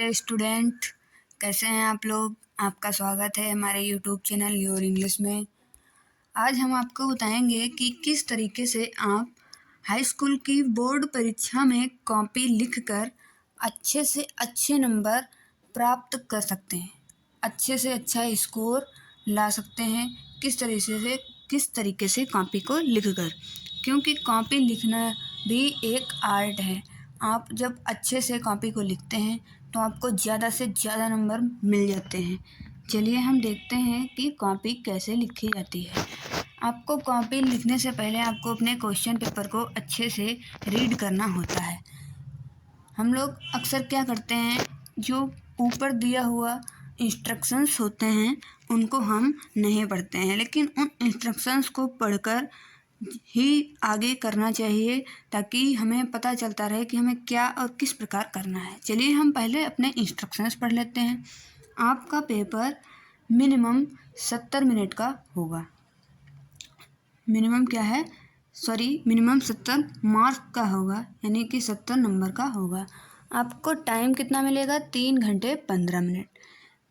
नमस्ते स्टूडेंट, कैसे हैं आप लोग। आपका स्वागत है हमारे यूट्यूब चैनल योर इंग्लिश में। आज हम आपको बताएंगे कि किस तरीके से आप हाई स्कूल की बोर्ड परीक्षा में कॉपी लिखकर अच्छे से अच्छे नंबर प्राप्त कर सकते हैं, अच्छे से अच्छा स्कोर ला सकते हैं। किस तरीके से कॉपी को लिखकर, क्योंकि कॉपी लिखना भी एक आर्ट है। आप जब अच्छे से कॉपी को लिखते हैं तो आपको ज़्यादा से ज़्यादा नंबर मिल जाते हैं। चलिए हम देखते हैं कि कॉपी कैसे लिखी जाती है। आपको कॉपी लिखने से पहले आपको अपने क्वेश्चन पेपर को अच्छे से रीड करना होता है। हम लोग अक्सर क्या करते हैं, जो ऊपर दिया हुआ इंस्ट्रक्शंस होते हैं उनको हम नहीं पढ़ते हैं, लेकिन उन इंस्ट्रक्शंस को पढ़कर ही आगे करना चाहिए ताकि हमें पता चलता रहे कि हमें क्या और किस प्रकार करना है। चलिए हम पहले अपने इंस्ट्रक्शंस पढ़ लेते हैं। आपका पेपर मिनिमम 70 मिनट का होगा। मिनिमम 70 मार्क का होगा, यानी कि 70 नंबर का होगा। आपको टाइम कितना मिलेगा? 3 घंटे 15 मिनट।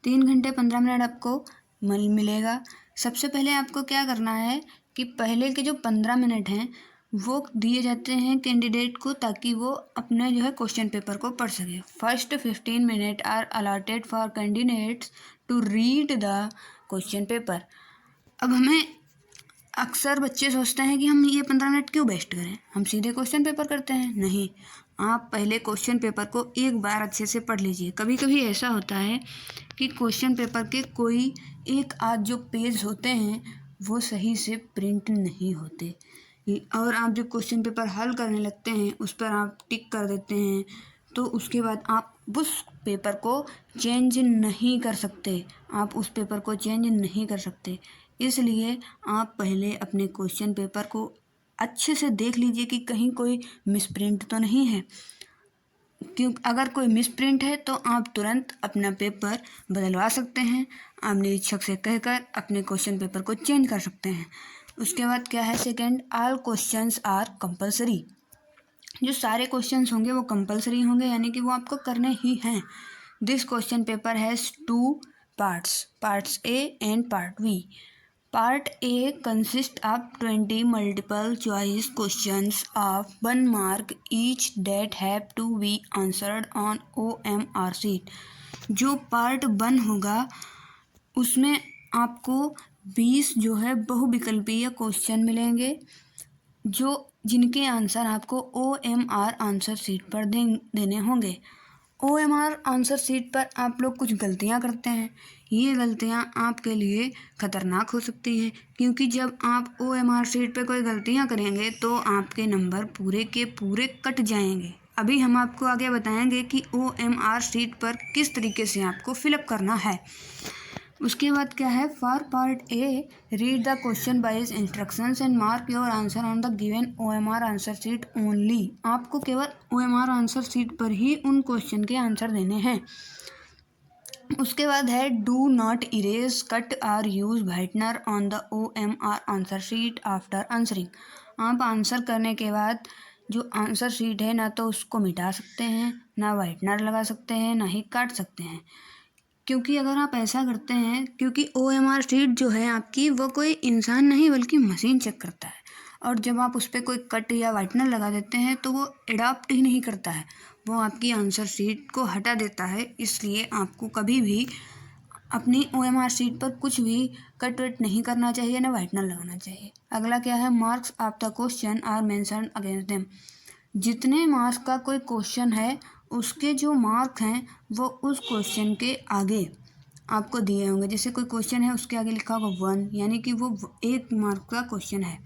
3 घंटे 15 मिनट आपको मिलेगा। सबसे पहले आपको क्या करना है कि पहले के जो 15 मिनट हैं वो दिए जाते हैं कैंडिडेट को, ताकि वो अपने क्वेश्चन पेपर को पढ़ सके। First 15 minute are allotted for candidates to read the question paper. अब अक्सर बच्चे सोचते हैं कि हम ये 15 मिनट क्यों वेस्ट करें, हम सीधे क्वेश्चन पेपर करते हैं। नहीं, आप पहले क्वेश्चन पेपर को एक बार अच्छे से पढ़ लीजिए। कभी कभी ऐसा होता है कि क्वेश्चन पेपर के कोई एक आध जो पेज होते हैं वो सही से प्रिंट नहीं होते, और आप जब क्वेश्चन पेपर हल करने लगते हैं उस पर आप टिक कर देते हैं, तो उसके बाद आप उस पेपर को चेंज नहीं कर सकते। इसलिए आप पहले अपने क्वेश्चन पेपर को अच्छे से देख लीजिए कि कहीं कोई मिसप्रिंट तो नहीं है। क्योंकि अगर कोई मिसप्रिंट है तो आप तुरंत अपना पेपर बदलवा सकते हैं। आप निरीक्षक से कहकर अपने क्वेश्चन पेपर को चेंज कर सकते हैं। उसके बाद क्या है, second, all questions are compulsory. जो सारे क्वेश्चंस होंगे वो कंपलसरी होंगे, यानी कि वो आपको करने ही हैं। This question paper has 2 parts A and part B. Part A consists of 20 multiple choice questions of 1 mark each that have to be answered on OMR sheet। जो पार्ट 1 होगा उसमें आपको 20 बहुविकल्पीय क्वेश्चन मिलेंगे, जिनके आंसर आपको OMR आंसर शीट पर देने होंगे। OMR आंसर शीट पर आप लोग कुछ गलतियां करते हैं। ये गलतियां आपके लिए ख़तरनाक हो सकती हैं, क्योंकि जब आप OMR शीट पर कोई गलतियां करेंगे तो आपके नंबर पूरे के पूरे कट जाएंगे। अभी हम आपको आगे बताएंगे कि OMR शीट पर किस तरीके से आपको फिलअप करना है। उसके बाद क्या है, for part A read the question wise instructions and mark your answer on the given OMR answer sheet only. आपको केवल OMR आंसर शीट पर ही उन क्वेश्चन के आंसर देने हैं। उसके बाद है, डू नॉट इरेज, कट और use whitener on the OMR answer sheet after answering. आप आंसर करने के बाद जो आंसर शीट है ना तो उसको मिटा सकते हैं, ना व्हाइटनर लगा सकते हैं, ना ही काट सकते हैं। क्योंकि अगर आप ऐसा करते हैं, क्योंकि OMR शीट जो है आपकी वो कोई इंसान नहीं बल्कि मशीन चेक करता है, और जब आप उस पर कोई कट या वाइटनर लगा देते हैं तो वो एडॉप्ट ही नहीं करता है, वो आपकी आंसर शीट को हटा देता है। इसलिए आपको कभी भी अपनी OMR शीट पर कुछ भी कट वट नहीं करना चाहिए, ना वाइटनर लगाना चाहिए। अगला क्या है, marks of the question are mentioned against them. जितने मार्क्स का कोई क्वेश्चन है उसके जो मार्क हैं वो उस क्वेश्चन के आगे आपको दिए होंगे। जैसे कोई क्वेश्चन है उसके आगे लिखा होगा 1, यानी कि वो 1 मार्क का क्वेश्चन है।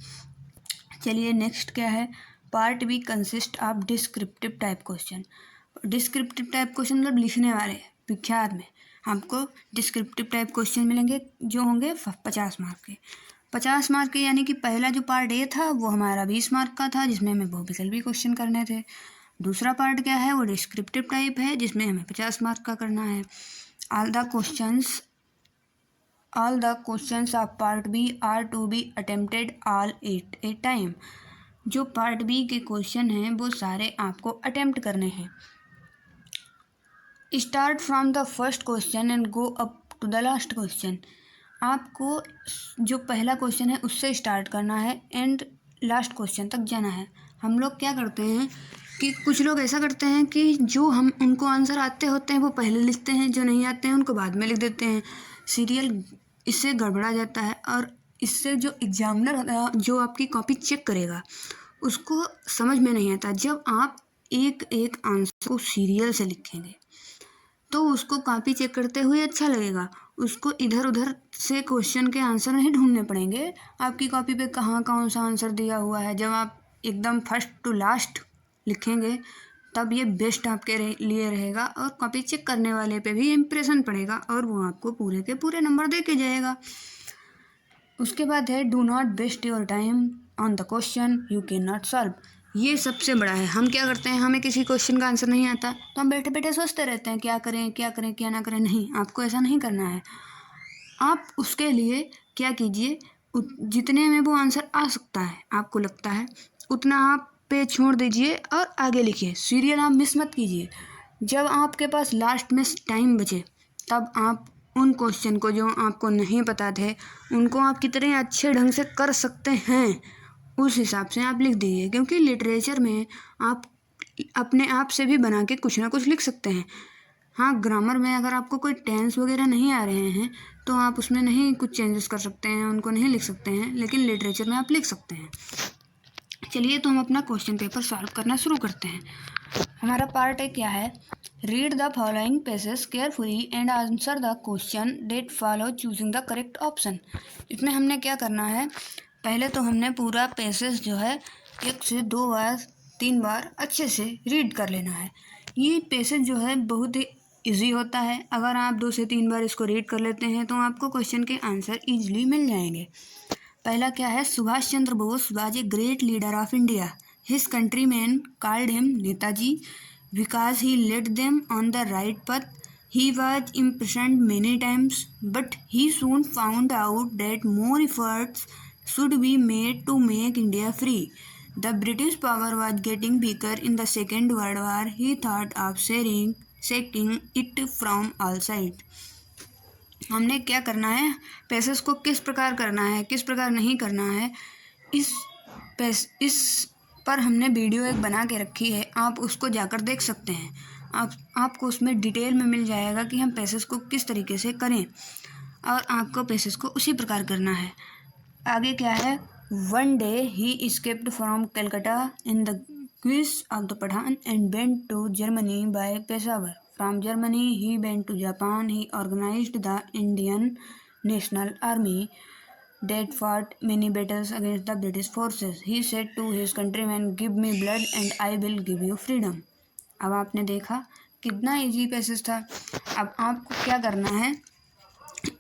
चलिए नेक्स्ट क्या है, part B consist of descriptive type question. Descriptive type question मतलब लिखने वाले। विख्यात में आपको डिस्क्रिप्टिव टाइप क्वेश्चन मिलेंगे जो होंगे 50 मार्क के। 50 मार्क के, यानी कि पहला जो पार्ट ए था वो हमारा 20 मार्क का था, जिसमें हमें बहुविकल्पी क्वेश्चन करने थे। दूसरा पार्ट क्या है, वो डिस्क्रिप्टिव टाइप है, जिसमें हमें 50 मार्क का करना है। All the questions of part B are to be attempted all at a time. जो पार्ट बी के क्वेश्चन हैं वो सारे आपको अटेम्प्ट करने हैं start from the first question and go up to the last question. आपको जो पहला क्वेश्चन है उससे स्टार्ट करना है एंड लास्ट क्वेश्चन तक जाना है। हम लोग क्या करते हैं कि कुछ लोग ऐसा करते हैं कि जो हम उनको आंसर आते होते हैं वो पहले लिखते हैं, जो नहीं आते हैं उनको बाद में लिख देते हैं। सीरियल इससे गड़बड़ा जाता है और इससे जो एग्जामिनर जो आपकी कॉपी चेक करेगा उसको समझ में नहीं आता। जब आप एक एक आंसर को सीरियल से लिखेंगे तो उसको कॉपी चेक करते हुए अच्छा लगेगा। उसको इधर उधर से क्वेश्चन के आंसर नहीं ढूंढने पड़ेंगे। आपकी कॉपी पे कहाँ कौन सा आंसर दिया हुआ है, जब आप एकदम फर्स्ट टू लास्ट लिखेंगे तब ये बेस्ट आपके लिए रहेगा और कॉपी चेक करने वाले पे भी इम्प्रेशन पड़ेगा और वो आपको पूरे के पूरे नंबर दे के जाएगा। उसके बाद है do not waste your time on the question you can not solve. ये सबसे बड़ा है। हम क्या करते हैं, हमें किसी क्वेश्चन का आंसर नहीं आता तो हम बैठे बैठे सोचते रहते हैं क्या करें क्या करें क्या ना करें। नहीं, आपको ऐसा नहीं करना है। आप उसके लिए क्या कीजिए, जितने में वो आंसर आ सकता है आपको लगता है उतना आप पे छोड़ दीजिए और आगे लिखिए। सीरियल आप मिस मत कीजिए। जब आपके पास लास्ट में टाइम बचे तब आप उन क्वेश्चन को जो आपको नहीं पता थे उनको आप कितने अच्छे ढंग से कर सकते हैं उस हिसाब से आप लिख दीजिए। क्योंकि लिटरेचर में आप अपने आप से भी बना के कुछ ना कुछ लिख सकते हैं। हाँ, ग्रामर में अगर आपको कोई टेंस वगैरह नहीं आ रहे हैं तो आप उसमें नहीं कुछ चेंजेस कर सकते हैं, उनको नहीं लिख सकते हैं, लेकिन लिटरेचर में आप लिख सकते हैं। चलिए तो हम अपना क्वेश्चन पेपर सॉल्व करना शुरू करते हैं। हमारा पार्ट है क्या है, read the following pages carefully and answer the question that follow choosing the correct option. इसमें हमने क्या करना है, पहले तो हमने पूरा पेजेस जो है 1 से 2 बार 3 बार अच्छे से रीड कर लेना है। ये पेजेस जो है बहुत ही ईजी होता है। अगर आप 2 से 3 बार इसको रीड कर लेते हैं तो आपको क्वेश्चन के आंसर ईजिली मिल जाएंगे। पहला क्या है, Subhash Chandra Bose was a great leader of India. His countryman called him Netaji because he led them on the right path. He was imprisoned many times, but he soon found out that more efforts should be made to make India free. The British power was getting weaker in the Second World War. He thought of shaking it from all sides. हमने क्या करना है, passage को किस प्रकार करना है किस प्रकार नहीं करना है, इस पर हमने वीडियो एक बना के रखी है, आप उसको जाकर देख सकते हैं। आपको उसमें डिटेल में मिल जाएगा कि हम पैसेज को किस तरीके से करें और आपको पैसेज को उसी प्रकार करना है। आगे क्या है, one day he escaped from Calcutta in the guise of the Pathan and went to Germany by Peshawar. From Germany, he went to Japan. He organized the Indian National Army that fought many battles against the British forces. He said to his countrymen, "Give me blood and I will give you freedom." अब आपने देखा कितना easy passage था। अब आपको क्या करना है,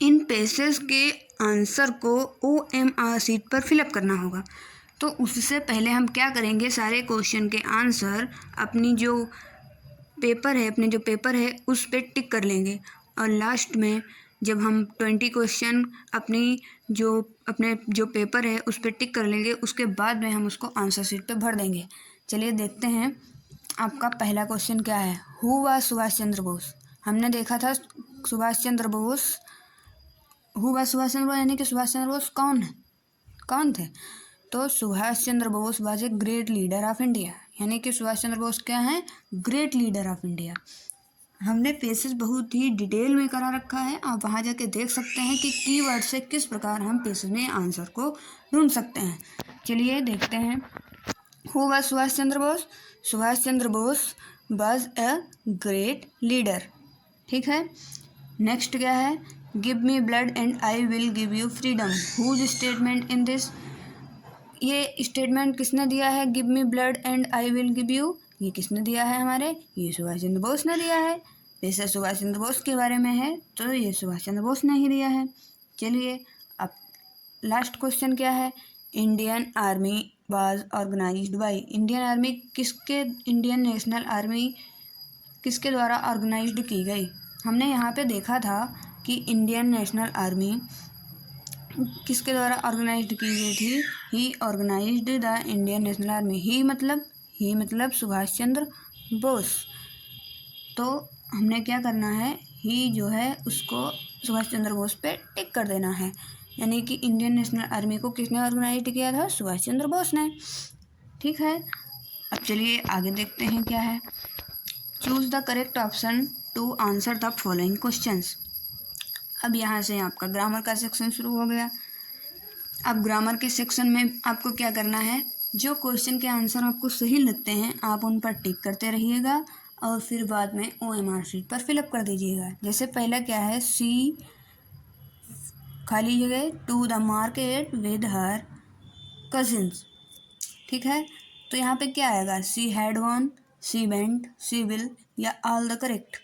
इन पैसेज के आंसर को OMR शीट पर फिलअप करना होगा। तो उससे पहले हम क्या करेंगे, सारे क्वेश्चन के आंसर अपने जो पेपर है उस पर टिक कर लेंगे और लास्ट में जब हम 20 क्वेश्चन अपने जो पेपर है उस पर टिक कर लेंगे उसके बाद में हम उसको आंसर शीट पे भर देंगे। चलिए देखते हैं आपका पहला क्वेश्चन क्या है। Who was Subhash Chandra Bose. हमने देखा था सुभाष चंद्र बोस, हु वाज सुभाष चंद्र बोस यानी कि सुभाष चंद्र बोस कौन थे। तो Subhash Chandra Bose was a great leader of India, यानी कि सुभाष चंद्र बोस क्या हैं, ग्रेट लीडर ऑफ इंडिया। हमने पेसेज बहुत ही डिटेल में करा रखा है, आप वहाँ जाके देख सकते हैं कि कीवर्ड से किस प्रकार हम पेसेज में आंसर को ढूंढ सकते हैं। चलिए देखते हैं। Who was Subhash Chandra Bose. Subhash Chandra Bose was a great leader, ठीक है। नेक्स्ट क्या है, give me blood and I will give you freedom. Whose statement in this, ये स्टेटमेंट किसने दिया है, give me blood and I will give you, ये किसने दिया है हमारे, ये सुभाष चंद्र बोस ने दिया है। वैसे सुभाष चंद्र बोस के बारे में है तो ये सुभाष चंद्र बोस ने ही दिया है। चलिए अब लास्ट क्वेश्चन क्या है, Indian army was organised by. Indian national army किसके द्वारा ऑर्गेनाइज्ड की गई। हमने यहाँ पे देखा था कि इंडियन नेशनल आर्मी किसके द्वारा ऑर्गेनाइज्ड की गई थी, he organised the Indian national Army. He मतलब सुभाष चंद्र बोस। तो हमने क्या करना है, ही जो है उसको सुभाष चंद्र बोस पे टिक कर देना है। यानी कि इंडियन नेशनल आर्मी को किसने ऑर्गेनाइज किया था? सुभाष चंद्र बोस ने। ठीक है, अब चलिए आगे देखते हैं क्या है। Choose the correct option to answer the following questions. अब यहाँ से आपका ग्रामर का सेक्शन शुरू हो गया। अब ग्रामर के सेक्शन में आपको क्या करना है, जो क्वेश्चन के आंसर आपको सही लगते हैं आप उन पर टिक करते रहिएगा और फिर बाद में OMR शीट पर फिलअप कर दीजिएगा। जैसे पहला क्या है, सी खाली जगह to the market with her cousins. ठीक है, तो यहाँ पे क्या आएगा, she had gone, she went, she will या ऑल द करेक्ट।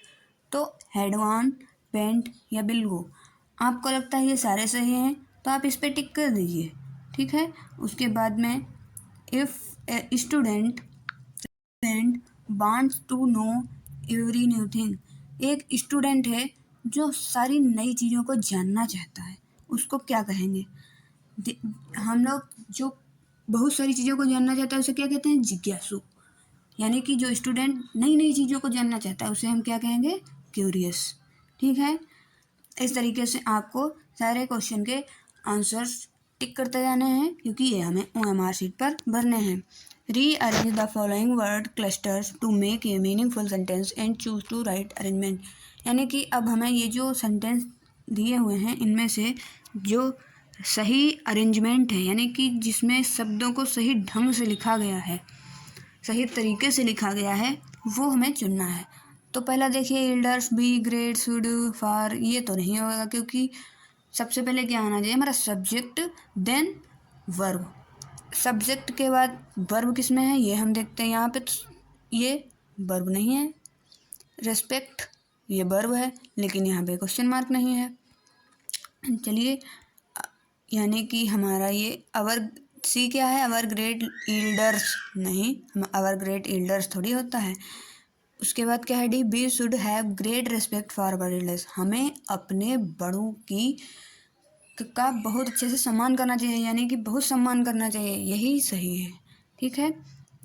तो हैड वन, वेंट या विल गो, आपको लगता है ये सारे सही हैं तो आप इस पर टिक कर दीजिए। ठीक है, उसके बाद में if a student wants to know every new thing, एक स्टूडेंट है जो सारी नई चीज़ों को जानना चाहता है, उसको क्या कहेंगे? हम लोग जो बहुत सारी चीज़ों को जानना चाहता है उसे क्या कहते हैं? जिज्ञासु। यानी कि जो स्टूडेंट नई नई चीज़ों को जानना चाहता है उसे हम क्या कहेंगे? क्यूरियस। ठीक है, इस तरीके से आपको सारे क्वेश्चन के आंसर्स टिक करते जाने हैं क्योंकि ये हमें OMR शीट पर भरने हैं। Rearrange the following word clusters to make a meaningful sentence and choose to right arrangement. यानी कि अब हमें ये जो सेंटेंस दिए हुए हैं इनमें से जो सही अरेंजमेंट है, यानी कि जिसमें शब्दों को सही ढंग से लिखा गया है, सही तरीके से लिखा गया है, वो हमें चुनना है। तो पहला देखिए, एल्डर्स, बी, ग्रेट, शुड, फार, ये तो नहीं होगा क्योंकि सबसे पहले क्या आना चाहिए हमारा? Subject then verb. सब्जेक्ट के बाद वर्ब किस में है ये हम देखते हैं। यहाँ पे तो ये वर्ब नहीं है। रेस्पेक्ट ये वर्ब है लेकिन यहाँ पे क्वेश्चन मार्क नहीं है। चलिए, यानी कि हमारा ये अवर सी क्या है? अवर ग्रेट एल्डर्स, नहीं, हम अवर ग्रेट एल्डर्स थोड़ी होता है। उसके बाद क्या है? D, we should have great respect for our elders, हमें अपने बड़ों की का बहुत अच्छे से सम्मान करना चाहिए, यानी कि बहुत सम्मान करना चाहिए, यही सही है। ठीक है,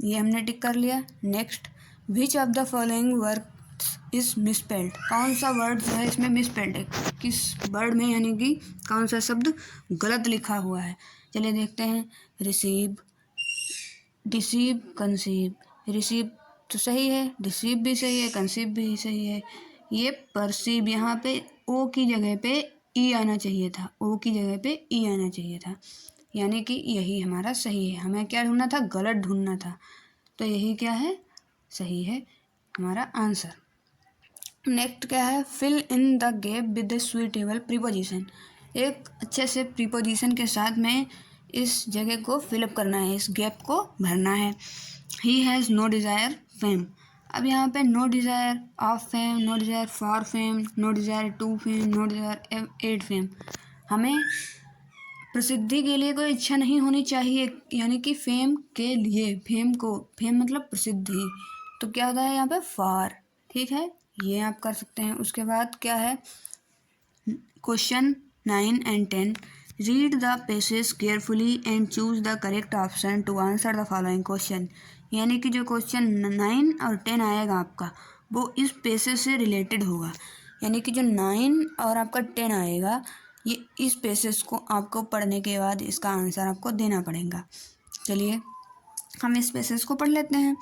ये हमने टिक कर लिया। Next, which of the following word is misspelled, कौन सा वर्ड जो है इसमें मिसपेल्ड है, किस वर्ड में यानी कि कौन सा शब्द गलत लिखा हुआ है। चलिए देखते हैं। Receive, deceive, conceive. रिसीव तो सही है, डिसीव भी सही है, कंसीव भी सही है। ये परसीव, यहाँ पे ओ की जगह पे ई आना चाहिए था, ओ की जगह पे ई आना चाहिए था, यानी कि यही हमारा सही है। हमें क्या ढूंढना था? गलत ढूंढना था, तो यही क्या है? सही है हमारा आंसर। नेक्स्ट क्या है? Fill in the gap with the suitable preposition, एक अच्छे से प्रीपोजिशन के साथ में इस जगह को फिलअप करना है, इस गैप को भरना है। He has no desire fame, अब यहाँ पे no desire of fame, no desire for fame, no desire to fame, no desire at fame, हमें प्रसिद्धि के लिए कोई इच्छा नहीं होनी चाहिए, यानी कि फेम के लिए, फेम को, फेम मतलब प्रसिद्धि, तो क्या होता है यहाँ पे? फॉर। ठीक है, ये आप कर सकते हैं। उसके बाद क्या है? Question 9 and 10, read the passage carefully and choose the correct option to answer the following question, यानी कि जो क्वेश्चन 9 और 10 आएगा आपका वो इस पैसेज से रिलेटेड होगा, यानी कि जो 9 और आपका 10 आएगा ये इस पैसेज को आपको पढ़ने के बाद इसका आंसर आपको देना पड़ेगा। चलिए हम इस पैसेज को पढ़ लेते हैं।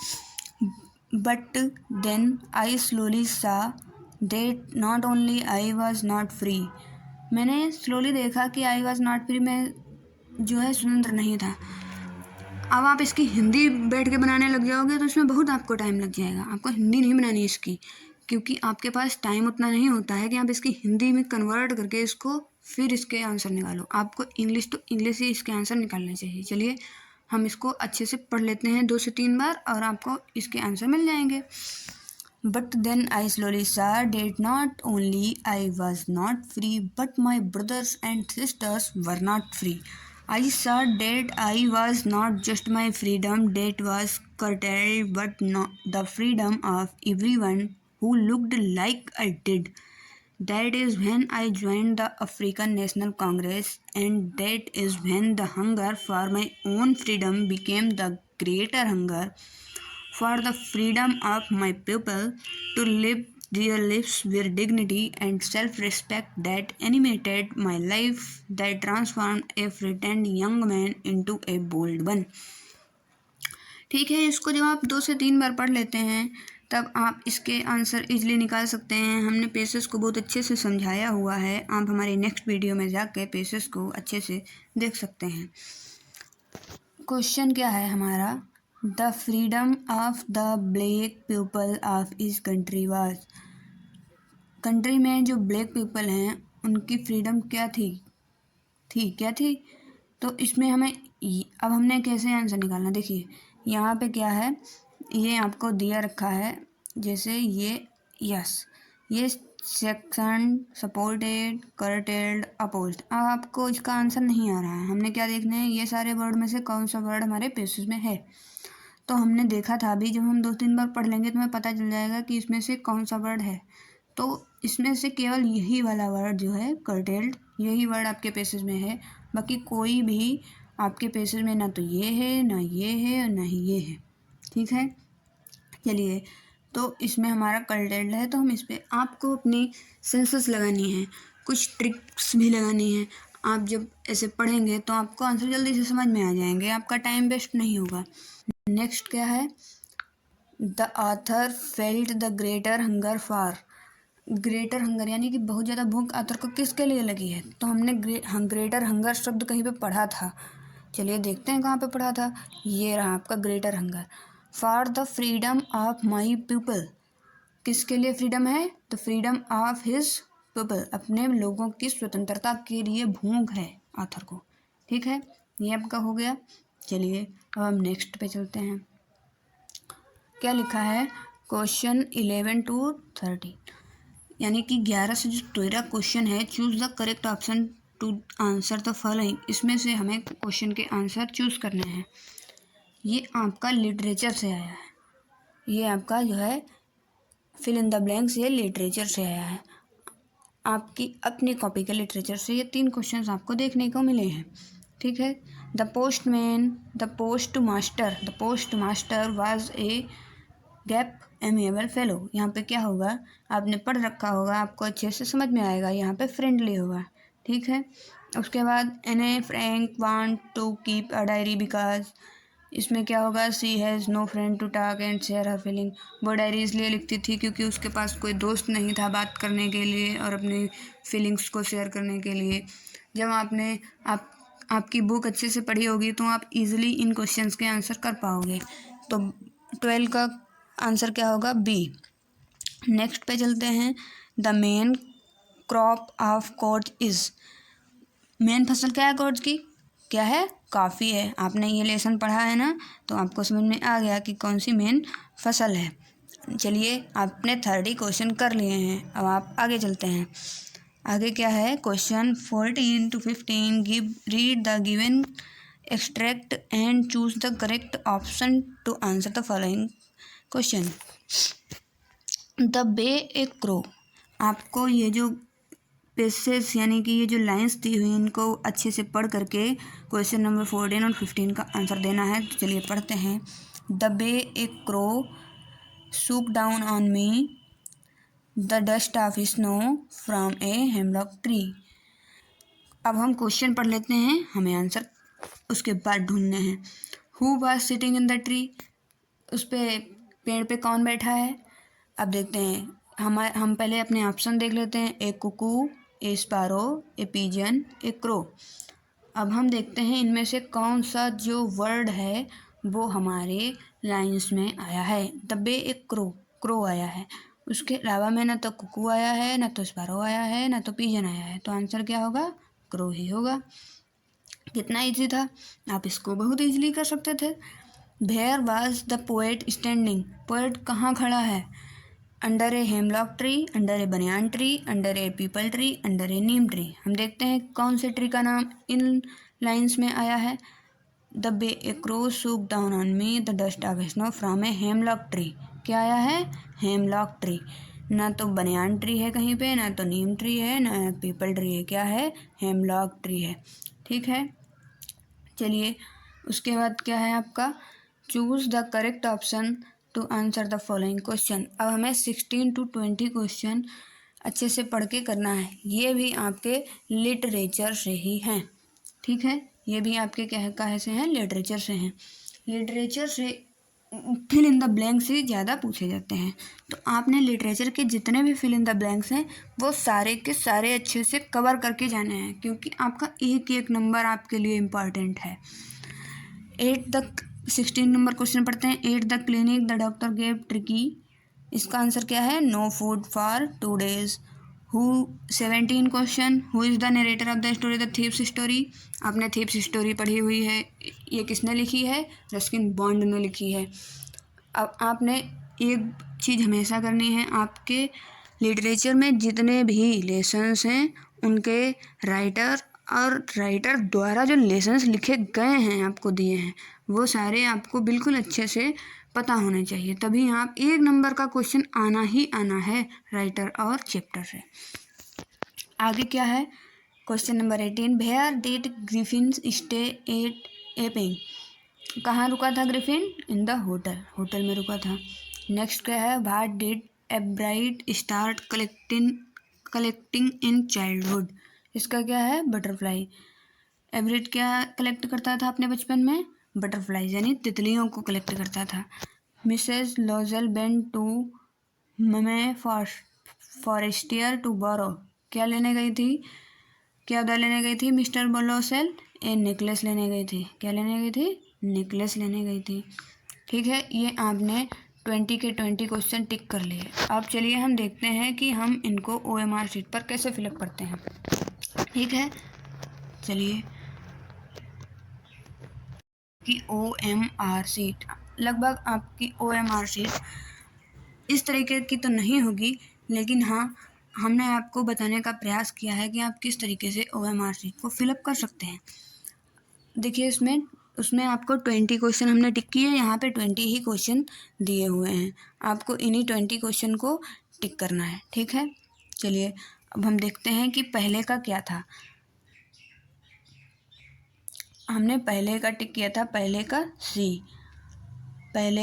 But then I slowly saw that not only I was not free, मैंने स्लोली देखा कि आई वॉज नॉट फ्री, मैं जो है स्वतंत्र नहीं था। अब आप इसकी हिंदी बैठ के बनाने लग जाओगे तो इसमें बहुत आपको टाइम लग जाएगा। आपको हिंदी नहीं बनानी इसकी, क्योंकि आपके पास टाइम उतना नहीं होता है कि आप इसकी हिंदी में कन्वर्ट करके इसको फिर इसके आंसर निकालो। आपको इंग्लिश टू इंग्लिश ही इसके आंसर निकालने चाहिए। चलिए हम इसको अच्छे से पढ़ लेते हैं 2 से 3 बार और आपको इसके आंसर मिल जाएंगे। But then I slowly saw that not only I was not free, but my brothers and sisters were not free. I saw that I was not just my freedom that was curtailed, but not the freedom of everyone who looked like I did. That is when I joined the African National Congress, and that is when the hunger for my own freedom became the greater hunger for the freedom of my people to live dear lips were dignity and self-respect that animated my life, that transformed a frightened young man into a bold one. ठीक है, इसको जब आप 2 से 3 बार पढ़ लेते हैं तब आप इसके आंसर इजीली निकाल सकते हैं। हमने पेसेस को बहुत अच्छे से समझाया हुआ है, आप हमारी नेक्स्ट वीडियो में जाके पेसेस को अच्छे से देख सकते हैं। क्वेश्चन क्या है हमारा, the freedom of the black people of इस कंट्री वाज, कंट्री में जो ब्लैक पीपल हैं उनकी फ्रीडम क्या क्या थी। तो इसमें हमें अब हमने कैसे आंसर निकालना, देखिए यहाँ पे क्या है, ये आपको दिया रखा है, जैसे ये यस, ये सेक्शन, सपोर्टेड, करटेल्ड, अपोज्ड। अब आपको इसका आंसर नहीं आ रहा है, हमने क्या देखना है, ये सारे वर्ड में से कौन सा वर्ड हमारे पेसेज में है। तो हमने देखा था अभी, जब हम 2-3 बार पढ़ लेंगे तो हमें पता चल जाएगा कि इसमें से कौन सा वर्ड है। तो इसमें से केवल यही वाला वर्ड जो है कर्टेल्ड, यही वर्ड आपके पेसेज में है, बाकी कोई भी आपके पेसेज में ना तो ये है, ना ये है, और ना ही ये है। ठीक है, चलिए, तो इसमें हमारा कर्टेल्ड है, तो हम इस पर आपको अपनी सेंसेस लगानी है, कुछ ट्रिक्स भी लगानी है। आप जब ऐसे पढ़ेंगे तो आपको आंसर जल्दी से समझ में आ जाएंगे, आपका टाइम वेस्ट नहीं होगा। नेक्स्ट क्या है, the author felt the greater hunger for, greater hunger यानी कि बहुत ज़्यादा भूख ऑथर को किसके लिए लगी है। तो हमने ग्रेटर हंगर शब्द कहीं पे पढ़ा था, चलिए देखते हैं कहाँ पे पढ़ा था। ये रहा आपका greater hunger, for the freedom of my people, किसके लिए फ्रीडम है, तो फ्रीडम ऑफ हिज पीपल, अपने लोगों की स्वतंत्रता के लिए भूख है ऑथर को। ठीक है, ये आपका हो गया। चलिए अब हम नेक्स्ट पे चलते हैं। क्या लिखा है, क्वेश्चन 11 to 13, यानी कि 11 से जो 13 क्वेश्चन है, choose the correct option to answer the following, इसमें से हमें क्वेश्चन के आंसर चूज करने हैं। ये आपका लिटरेचर से आया है, ये आपका जो है फिल इन द ब्लैंक्स, ये लिटरेचर से आया है, आपकी अपनी कॉपी के लिटरेचर से ये 3 क्वेश्चन आपको देखने को मिले हैं। ठीक है, the postman, the post master was a gap amiable fellow, यहाँ पे क्या होगा, आपने पढ़ रखा होगा, आपको अच्छे से समझ में आएगा, यहाँ पे फ्रेंडली होगा। ठीक है, उसके बाद Anne Frank want to keep a diary because, इसमें क्या होगा, she has no friend to talk and share her feeling, वो डायरी इसलिए लिखती थी क्योंकि उसके पास कोई दोस्त नहीं था बात करने के लिए और अपनी फीलिंग्स को शेयर करने के लिए। जब आपकी बुक अच्छे से पढ़ी होगी तो आप इजीली इन क्वेश्चंस के आंसर कर पाओगे। तो 12 का आंसर क्या होगा, बी। नेक्स्ट पे चलते हैं, the main crop of court is, main फसल क्या है कोर्ट की, क्या है, कॉफ़ी है। आपने ये लेसन पढ़ा है ना, तो आपको समझ में आ गया कि कौन सी मेन फसल है। चलिए, आपने 30 क्वेश्चन कर लिए हैं, अब आप आगे चलते हैं। आगे क्या है, question 14 to 15, read the given extract and choose the correct option to answer the following question. The way a crow, आपको ये जो पेसेस यानी कि ये जो लाइंस दी हुई इनको अच्छे से पढ़ करके क्वेश्चन नंबर 14 और 15 का आंसर देना है। तो चलिए पढ़ते हैं। The way a crow shook down on me the dust of snow from a hemlock tree. अब हम क्वेश्चन पढ़ लेते हैं, हमें आंसर उसके बाद ढूंढने हैं। Who was sitting in the tree, उस पे पेड़ पे कौन बैठा है। अब देखते हैं, हम पहले अपने ऑप्शन देख लेते हैं, ए कुकू, ए स्पैरो, ए पिजन, ए क्रो। अब हम देखते हैं इनमें से कौन सा जो वर्ड है वो हमारे लाइंस में आया है। द बे ए क्रो आया है, उसके अलावा में ना तो कुकू आया है, ना तो स्पैरो आया है, ना तो पिजन आया है, तो आंसर क्या होगा, क्रो ही होगा। कितना इजी था, आप इसको बहुत इजीली कर सकते थे। Where was the poet standing, poet कहाँ खड़ा है, under a hemlock tree, under a banyan tree, under a peepal tree, under a neem tree. हम देखते हैं कौन से ट्री का नाम इन लाइंस में आया है। The way a crow shook down on me the dust of snow from a hemlock tree, क्या आया है, हेमलॉक ट्री। ना तो बनियान ट्री है कहीं पे, ना तो नीम ट्री है, ना पीपल ट्री है, क्या है, हेमलॉक ट्री है। ठीक है, चलिए उसके बाद क्या है आपका, choose the correct option to answer the following question. अब हमें 16 to 20 क्वेश्चन अच्छे से पढ़ के करना है। ये भी आपके लिटरेचर से ही हैं, ठीक है। ये भी आपके कहाँ से हैं? लिटरेचर से हैं। लिटरेचर से फिल इन द ब्लैंक से ज़्यादा पूछे जाते हैं। तो आपने लिटरेचर के जितने भी फिल इन द ब्लैंक्स हैं वो सारे के सारे अच्छे से कवर करके जाने हैं, क्योंकि आपका एक एक नंबर आपके लिए इम्पॉर्टेंट है। 16 नंबर क्वेश्चन पढ़ते हैं। At the clinic the doctor gave Tricki. इसका आंसर क्या है? No food for 2 days। 17 question. Who is the narrator of the story the thief's story. आपने थीव्स स्टोरी पढ़ी हुई है। ये किसने लिखी है? रस्किन बॉन्ड ने लिखी है। अब आपने एक चीज़ हमेशा करनी है, आपके लिटरेचर में जितने भी लेसन्स हैं उनके राइटर द्वारा जो लेसन्स लिखे गए हैं, आपको दिए हैं, वो सारे आपको बिल्कुल अच्छे से पता होने चाहिए। तभी आप 1 नंबर का क्वेश्चन आना ही आना है राइटर और चैप्टर से। आगे क्या है? Question number 18। Where did Griffin stay at Epping. कहाँ रुका था ग्रिफिन? इन द होटल में रुका था। नेक्स्ट क्या है? What did एब्राइट start collecting in childhood. इसका क्या है? बटरफ्लाई। एवरेट क्या कलेक्ट करता था अपने बचपन में? बटरफ्लाई यानी तितलियों को कलेक्ट करता था। मिसेस लोजेल वेंट टू ममे फॉरेस्टियर टू बोरो। क्या लेने गई थी? क्या उधर लेने गई थी मिस्टर लोसेल? ए नेकलेस लेने गई थी। क्या लेने गई थी? नेकलेस लेने गई थी। ठीक है, ये आपने 20 के 20 क्वेश्चन टिक कर लिए। अब चलिए हम देखते हैं कि हम इनको OMR शीट पर कैसे फिलअप करते हैं। ठीक है, चलिए कि OMR शीट, लगभग आपकी OMR शीट इस तरीके की तो नहीं होगी, लेकिन हाँ, हमने आपको बताने का प्रयास किया है कि आप किस तरीके से OMR शीट को फिलअप कर सकते हैं। देखिए उसमें आपको 20 क्वेश्चन हमने टिक किए। यहाँ पे 20 ही क्वेश्चन दिए हुए हैं, आपको इन्हीं 20 क्वेश्चन को टिक करना है। ठीक है, चलिए अब हम देखते हैं कि पहले का क्या था। हमने पहले का टिक किया था, पहले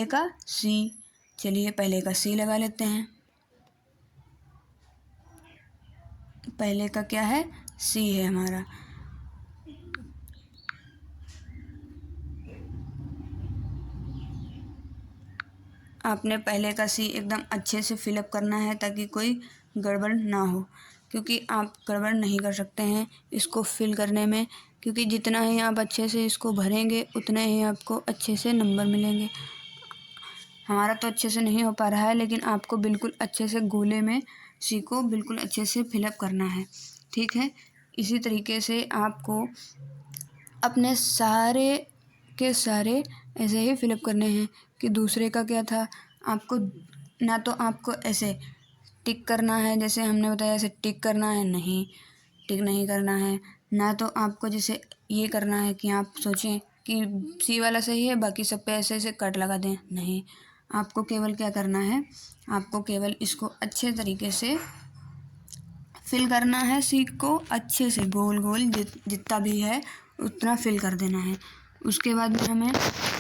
का सी। चलिए पहले का सी लगा लेते हैं। पहले का क्या है? सी है हमारा। आपने पहले का सी एकदम अच्छे से फिलअप करना है ताकि कोई गड़बड़ ना हो, क्योंकि आप गड़बड़ नहीं कर सकते हैं इसको फिल करने में, क्योंकि जितना ही आप अच्छे से इसको भरेंगे उतने ही आपको अच्छे से नंबर मिलेंगे। हमारा तो अच्छे से नहीं हो पा रहा है, लेकिन आपको बिल्कुल अच्छे से गोले में सी को बिल्कुल अच्छे से फिलअप करना है। ठीक है, इसी तरीके से आपको अपने सारे के सारे ऐसे ही फिलअप करने हैं। कि दूसरे का क्या था, आपको ना तो आपको ऐसे टिक करना है जैसे हमने बताया, ऐसे टिक करना है, नहीं टिक नहीं करना है। ना तो आपको जैसे ये करना है कि आप सोचें कि सी वाला सही है, बाकी सब पे ऐसे ऐसे कट लगा दें, नहीं। आपको केवल क्या करना है, आपको केवल इसको अच्छे तरीके से फिल करना है। सी को अच्छे से गोल गोल जितना भी है उतना फिल कर देना है। उसके बाद में हमें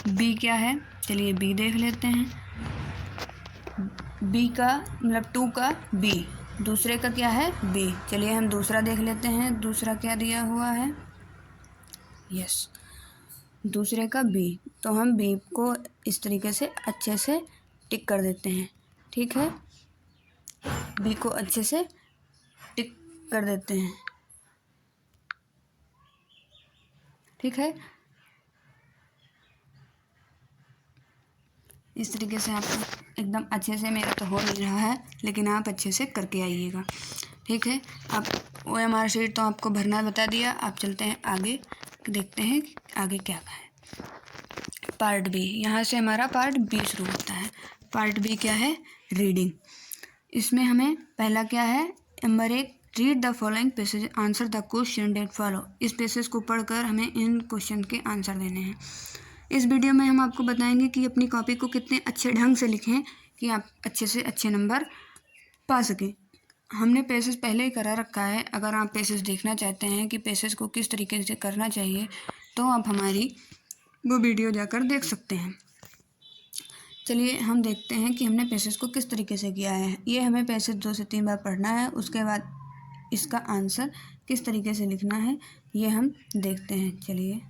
बी क्या है, चलिए बी देख लेते हैं। बी का मतलब 2 का बी, दूसरे का क्या है? बी। चलिए हम दूसरा देख लेते हैं, दूसरा क्या दिया हुआ है। यस, दूसरे का बी। तो हम बी को इस तरीके से अच्छे से टिक कर देते हैं। ठीक है, बी को अच्छे से टिक कर देते हैं। ठीक है, इस तरीके से आपको एकदम अच्छे से, मेरा तो हो नहीं रहा है लेकिन आप अच्छे से करके आइएगा। ठीक है, आप OMR शीट तो आपको भरना बता दिया। आप चलते हैं आगे, देखते हैं आगे क्या है। पार्ट बी, यहाँ से हमारा पार्ट बी शुरू होता है। पार्ट बी क्या है? रीडिंग। इसमें हमें पहला क्या है? Number 1, read the following passage, answer the question that follow. इस पैसेज को पढ़कर हमें इन क्वेश्चन के आंसर देने हैं। इस वीडियो में हम आपको बताएंगे कि अपनी कॉपी को कितने अच्छे ढंग से लिखें कि आप अच्छे से अच्छे नंबर पा सकें। हमने पैसेज पहले ही करा रखा है, अगर आप पैसेज देखना चाहते हैं कि पैसेज को किस तरीके से करना चाहिए तो आप हमारी वो वीडियो जाकर देख सकते हैं। चलिए हम देखते हैं कि हमने पैसेज को किस तरीके से किया है। ये हमें पैसेज 2 से 3 बार पढ़ना है, उसके बाद इसका आंसर किस तरीके से लिखना है ये हम देखते हैं। चलिए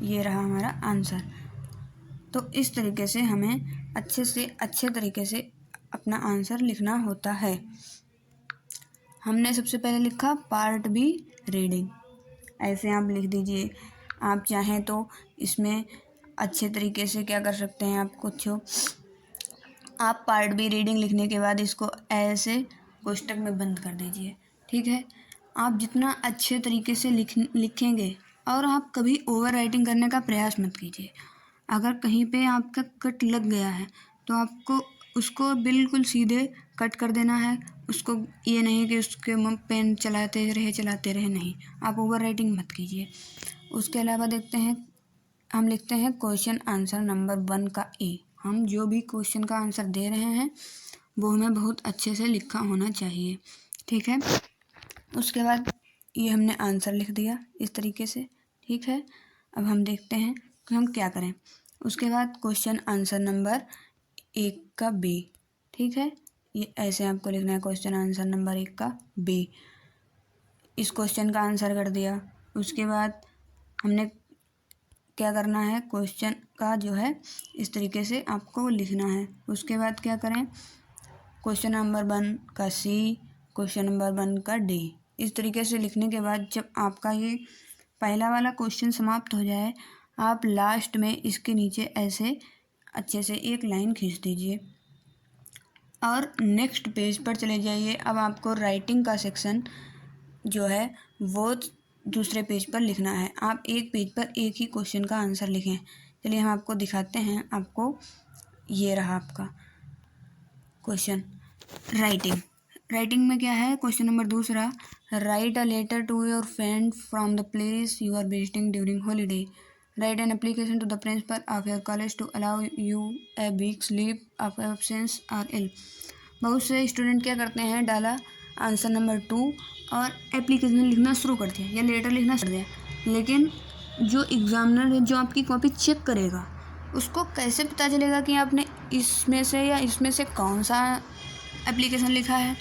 ये रहा हमारा आंसर। तो इस तरीके से हमें अच्छे तरीके से अपना आंसर लिखना होता है। हमने सबसे पहले लिखा पार्ट बी रीडिंग, ऐसे आप लिख दीजिए। आप चाहें तो इसमें अच्छे तरीके से क्या कर सकते हैं, आप पार्ट बी रीडिंग लिखने के बाद इसको ऐसे कोष्टक में बंद कर दीजिए। ठीक है, आप जितना अच्छे तरीके से लिखेंगे, और आप कभी ओवर राइटिंग करने का प्रयास मत कीजिए। अगर कहीं पे आपका कट लग गया है तो आपको उसको बिल्कुल सीधे कट कर देना है। उसको ये नहीं कि उसके पेन चलाते रहे, नहीं, आप ओवर राइटिंग मत कीजिए। उसके अलावा देखते हैं, हम लिखते हैं क्वेश्चन आंसर नंबर 1 का ए। हम जो भी क्वेश्चन का आंसर दे रहे हैं वो हमें बहुत अच्छे से लिखा होना चाहिए। ठीक है, उसके बाद ये हमने आंसर लिख दिया इस तरीके से। ठीक है, अब हम देखते हैं कि हम क्या करें। उसके बाद क्वेश्चन आंसर नंबर 1 का बी। ठीक है, ये ऐसे आपको लिखना है, क्वेश्चन आंसर नंबर 1 का बी। इस क्वेश्चन का आंसर कर दिया। उसके बाद हमने क्या करना है, क्वेश्चन का जो है इस तरीके से आपको लिखना है। उसके बाद क्या करें, क्वेश्चन नंबर 1 का सी, क्वेश्चन नंबर 1 का डी। इस तरीके से लिखने के बाद जब आपका ये पहला वाला क्वेश्चन समाप्त हो जाए, आप लास्ट में इसके नीचे ऐसे अच्छे से एक लाइन खींच दीजिए और नेक्स्ट पेज पर चले जाइए। अब आपको राइटिंग का सेक्शन जो है वो दूसरे पेज पर लिखना है। आप एक पेज पर एक ही क्वेश्चन का आंसर लिखें। चलिए हम आपको दिखाते हैं। आपको ये रहा आपका क्वेश्चन राइटिंग में क्या है, question number 2, write a letter to your friend from the place you are visiting during holiday. Write an application to the principal of your college to allow you a week's leave of absence or ill. बहुत से student क्या करते हैं, डाला answer number 2 और application लिखना शुरू कर दिया या लेटर लिखना शुरू कर दिया, लेकिन जो एग्जामिनर है, जो आपकी कॉपी चेक करेगा, उसको कैसे पता चलेगा कि आपने इसमें से या इसमें से कौन सा एप्लीकेशन लिखा है।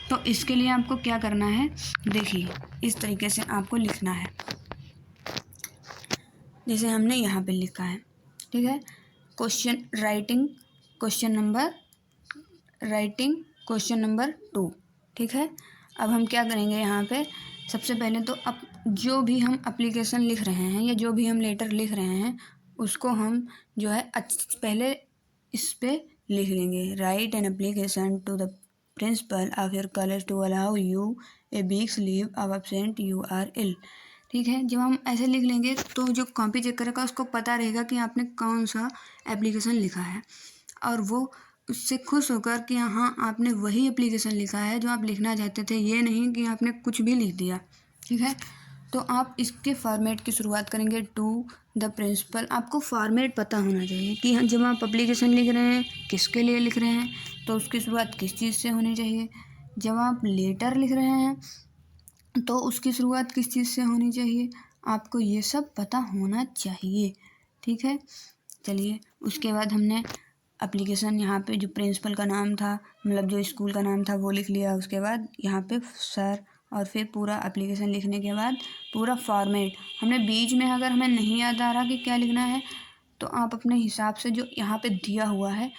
तो इसके लिए आपको क्या करना है, देखिए इस तरीके से आपको लिखना है जैसे हमने यहाँ पे लिखा है। ठीक है, राइटिंग क्वेश्चन नंबर 2। ठीक है, अब हम क्या करेंगे, यहाँ पे सबसे पहले तो अब जो भी हम एप्लीकेशन लिख रहे हैं या जो भी हम लेटर लिख रहे हैं उसको हम जो है पहले इस पे लिख लेंगे। Write an application to the principal of your college to allow you a week's leave of absent you are ill. ठीक है, जब हम ऐसे लिख लेंगे तो जो कॉपी चेक करेगा उसको पता रहेगा कि आपने कौन सा एप्लीकेशन लिखा है, और वो उससे खुश होकर कि हाँ आपने वही एप्लीकेशन लिखा है जो आप लिखना चाहते थे, ये नहीं कि आपने कुछ भी लिख दिया। ठीक है, तो आप इसके फॉर्मेट की शुरुआत करेंगे टू द प्रिंसिपल। आपको फॉर्मेट पता होना चाहिए कि हाँ जब आप एप्लीकेशन लिख रहे हैं किसके लिए लिख रहे हैं, तो उसकी शुरुआत किस चीज़ से होनी चाहिए। जब आप लेटर लिख रहे हैं तो उसकी शुरुआत किस चीज़ से होनी चाहिए, आपको ये सब पता होना चाहिए। ठीक है, चलिए उसके बाद हमने एप्लीकेशन यहाँ पे जो प्रिंसिपल का नाम था, मतलब जो स्कूल का नाम था वो लिख लिया। उसके बाद यहाँ पे सर, और फिर पूरा एप्लीकेशन लिखने के बाद पूरा फॉर्मेट हमने बीच में, अगर हमें नहीं याद आ रहा कि क्या लिखना है तो आप अपने हिसाब से जो यहाँ पे दिया हुआ है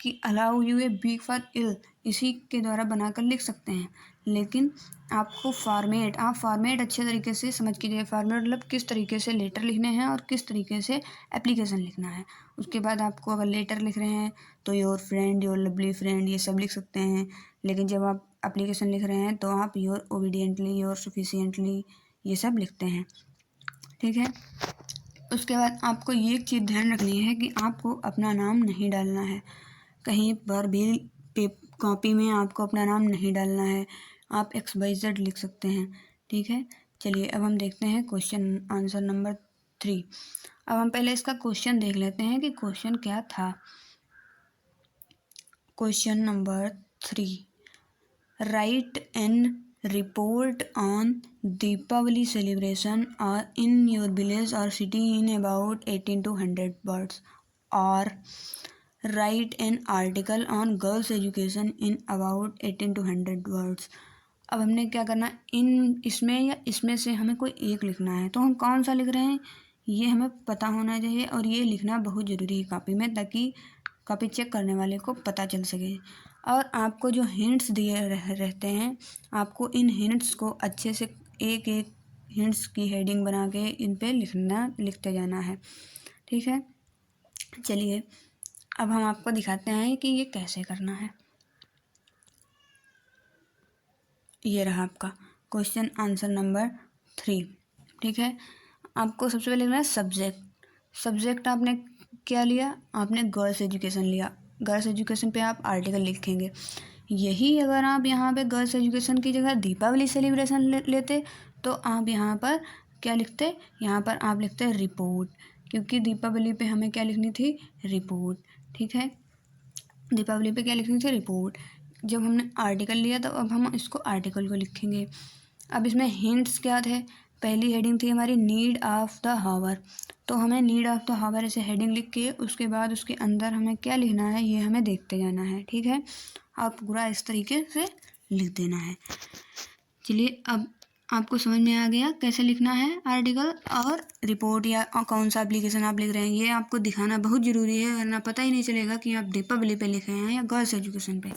कि allow you a week for ill, इसी के द्वारा बनाकर लिख सकते हैं। लेकिन आपको आप फॉर्मेट अच्छे तरीके से समझ कीजिए। फॉर्मेट मतलब किस तरीके से लेटर लिखने हैं और किस तरीके से एप्लीकेशन लिखना है। उसके बाद आपको अगर लेटर लिख रहे हैं तो your friend, your lovely friend, ये सब लिख सकते हैं। लेकिन जब आप एप्लीकेशन लिख रहे हैं तो आप योर ओबीडियंटली, योर सफिशिएंटली, ये सब लिखते हैं। ठीक है, उसके बाद आपको ये चीज़ ध्यान रखनी है कि आपको अपना नाम नहीं डालना है, कहीं पर भी कॉपी में आपको अपना नाम नहीं डालना है। आप XYZ लिख सकते हैं। ठीक है, चलिए अब हम देखते हैं क्वेश्चन आंसर नंबर 3। अब हम पहले इसका क्वेश्चन देख लेते हैं कि क्वेश्चन क्या था। Question number 3, write an report on Deepavali celebration और इन योर विलेज और city in about 18 to 100 words. और write an article on girls education in about 18 to 100 words. अब हमने क्या करना, इन इसमें या इसमें से हमें कोई एक लिखना है, तो हम कौन सा लिख रहे हैं ये हमें पता होना चाहिए, और ये लिखना बहुत ज़रूरी है कॉपी में, ताकि कॉपी चेक करने वाले को पता चल सके। और आपको जो हिंट्स दिए रहते हैं, आपको इन हिंट्स को अच्छे से एक एक हिंट्स की हेडिंग बना के इन पे लिखते जाना है, ठीक है। चलिए अब हम आपको दिखाते हैं कि ये कैसे करना है। ये रहा आपका क्वेश्चन आंसर नंबर 3, ठीक है। आपको सबसे पहले लिखना है सब्जेक्ट आपने क्या लिया, आपने गर्ल्स एजुकेशन लिया। गर्ल्स एजुकेशन पे आप आर्टिकल लिखेंगे। यही अगर आप यहाँ पे गर्ल्स एजुकेशन की जगह दीपावली सेलिब्रेशन लेते तो आप यहाँ पर क्या लिखते, यहाँ पर आप लिखते रिपोर्ट, क्योंकि दीपावली पे हमें क्या लिखनी थी, रिपोर्ट, ठीक है। दीपावली पे क्या लिखनी थी, रिपोर्ट। जब हमने आर्टिकल लिया तो अब हम इसको आर्टिकल को लिखेंगे। अब इसमें हिंट्स क्या थे, पहली हेडिंग थी हमारी नीड ऑफ द हावर, तो हमें नीड ऑफ द हावर ऐसे हेडिंग लिख के उसके बाद उसके अंदर हमें क्या लिखना है ये हमें देखते जाना है, ठीक है। आप पूरा इस तरीके से लिख देना है। चलिए अब आपको समझ में आ गया कैसे लिखना है आर्टिकल और रिपोर्ट, या कौन सा एप्लीकेशन आप लिख रहे हैं, ये आपको दिखाना बहुत ज़रूरी है, वरना पता ही नहीं चलेगा कि आप दीपावली पे लिखे हैं या गर्ल्स एजुकेशन पे।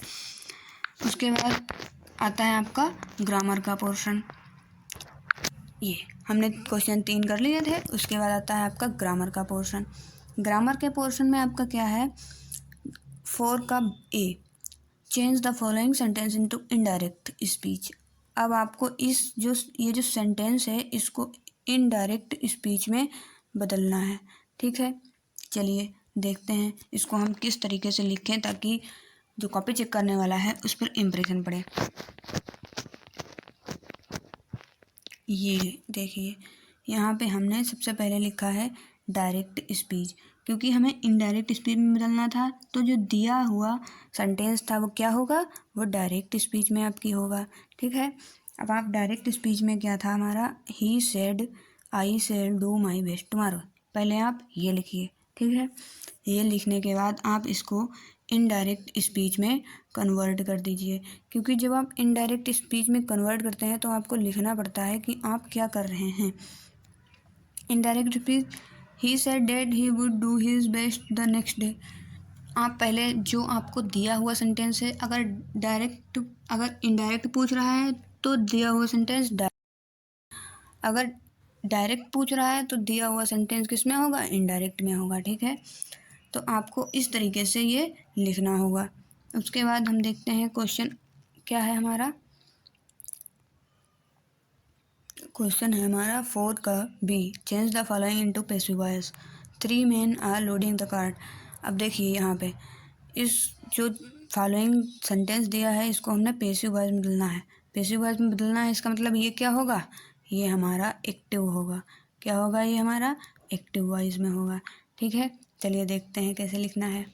उसके बाद आता है आपका ग्रामर का पोर्शन। ये हमने क्वेश्चन 3 कर लिए थे। उसके बाद आता है आपका ग्रामर का पोर्शन। ग्रामर के पोर्शन में आपका क्या है, 4 का A, change the following sentence into indirect speech. अब आपको ये जो सेंटेंस है इसको इनडायरेक्ट स्पीच में बदलना है, ठीक है। चलिए देखते हैं इसको हम किस तरीके से लिखें ताकि जो कॉपी चेक करने वाला है उस पर इम्प्रेशन पड़े। ये देखिए यहाँ पे हमने सबसे पहले लिखा है डायरेक्ट स्पीच, क्योंकि हमें इनडायरेक्ट स्पीच में बदलना था, तो जो दिया हुआ सेंटेंस था वो क्या होगा, वो डायरेक्ट स्पीच में आपकी होगा, ठीक है। अब आप डायरेक्ट स्पीच में क्या था हमारा, he said I shall do my best tomorrow, पहले आप ये लिखिए, ठीक है। ये लिखने के बाद आप इसको इनडायरेक्ट स्पीच में कन्वर्ट कर दीजिए, क्योंकि जब आप इनडायरेक्ट स्पीच में कन्वर्ट करते हैं तो आपको लिखना पड़ता है कि आप क्या कर रहे हैं। Indirect speech, he said that he would do his best the next day. आप पहले जो आपको दिया हुआ सेंटेंस है, अगर इनडायरेक्ट पूछ रहा है तो दिया हुआ सेंटेंस अगर डायरेक्ट पूछ रहा है तो दिया हुआ सेंटेंस किस में होगा, इनडायरेक्ट में होगा, ठीक है। तो आपको इस तरीके से ये लिखना होगा। उसके बाद हम देखते हैं क्वेश्चन क्या है हमारा, क्वेश्चन है हमारा 4 का B, change the following into passive voice, 3 men are loading the cart. अब देखिए यहाँ पे इस जो फॉलोइंग सेंटेंस दिया है इसको हमने पैसिव वॉइस में बदलना है। पैसिव वॉइस में बदलना है, इसका मतलब ये क्या होगा, ये हमारा एक्टिव होगा। क्या होगा, ये हमारा एक्टिव वॉइस में होगा, ठीक है। चलिए देखते हैं कैसे लिखना है।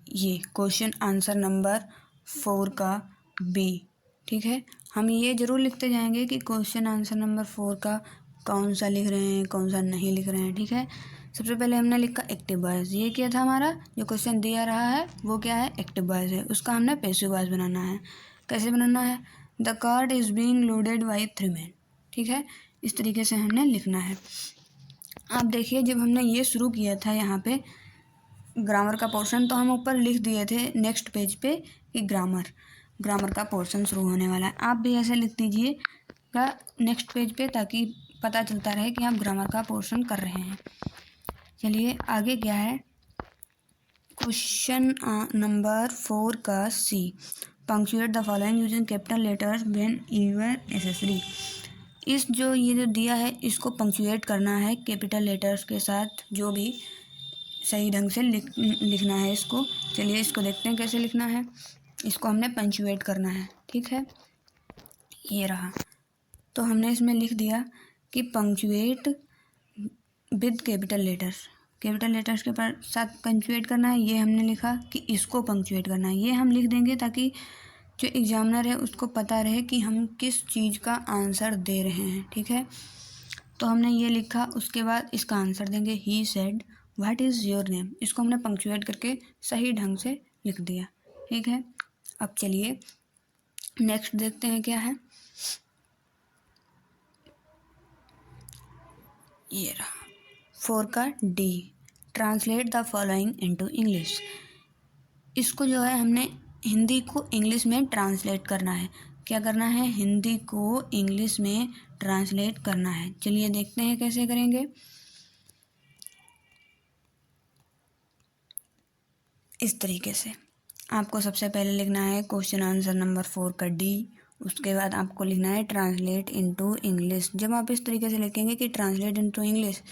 ये क्वेश्चन आंसर नंबर 4 का बी, ठीक है। हम ये ज़रूर लिखते जाएंगे कि क्वेश्चन आंसर नंबर 4 का कौन सा लिख रहे हैं कौन सा नहीं लिख रहे हैं, ठीक है। सबसे पहले हमने लिखा एक्टिव वॉइस, ये क्या था हमारा जो क्वेश्चन दिया रहा है वो क्या है, एक्टिव वॉइस है, उसका हमने पैसिव वॉइस बनाना है। कैसे बनाना है, the cart is being loaded by 3 men, ठीक है। इस तरीके से हमने लिखना है। आप देखिए जब हमने ये शुरू किया था यहाँ पे ग्रामर का पोर्शन, तो हम ऊपर लिख दिए थे नेक्स्ट पेज पे कि ग्रामर का पोर्शन शुरू होने वाला है। आप भी ऐसे लिख दीजिएगा नेक्स्ट पेज पे ताकि पता चलता रहे कि आप ग्रामर का पोर्शन कर रहे हैं। चलिए आगे क्या है, क्वेश्चन नंबर 4 का C, punctuate the following using capital letters when even necessary. ये जो दिया है इसको पंक्चुएट करना है कैपिटल लेटर्स के साथ, जो भी सही ढंग से लिखना है इसको। चलिए इसको देखते हैं कैसे लिखना है। इसको हमने पंक्चुएट करना है, ठीक है। ये रहा, तो हमने इसमें लिख दिया कि पंक्चुएट विद कैपिटल लेटर्स के साथ पंक्चुएट करना है। ये हमने लिखा कि इसको पंक्चुएट करना है, ये हम लिख देंगे ताकि जो एग्जामिनर है उसको पता रहे कि हम किस चीज़ का आंसर दे रहे हैं, ठीक है। तो हमने ये लिखा, उसके बाद इसका आंसर देंगे he said what is your name. इसको हमने पंक्चुएट करके सही ढंग से लिख दिया। ठीक है, अब चलिए नेक्स्ट देखते हैं क्या है। ये रहा 4 का D, translate the following into English. इसको जो है हमने हिंदी को इंग्लिश में ट्रांसलेट करना है। क्या करना है? हिंदी को इंग्लिश में ट्रांसलेट करना है। चलिए देखते हैं कैसे करेंगे। इस तरीके से आपको सबसे पहले लिखना है क्वेश्चन आंसर नंबर 4 का डी, उसके बाद आपको लिखना है ट्रांसलेट इनटू इंग्लिश। जब आप इस तरीके से लिखेंगे कि ट्रांसलेट इनटू इंग्लिश,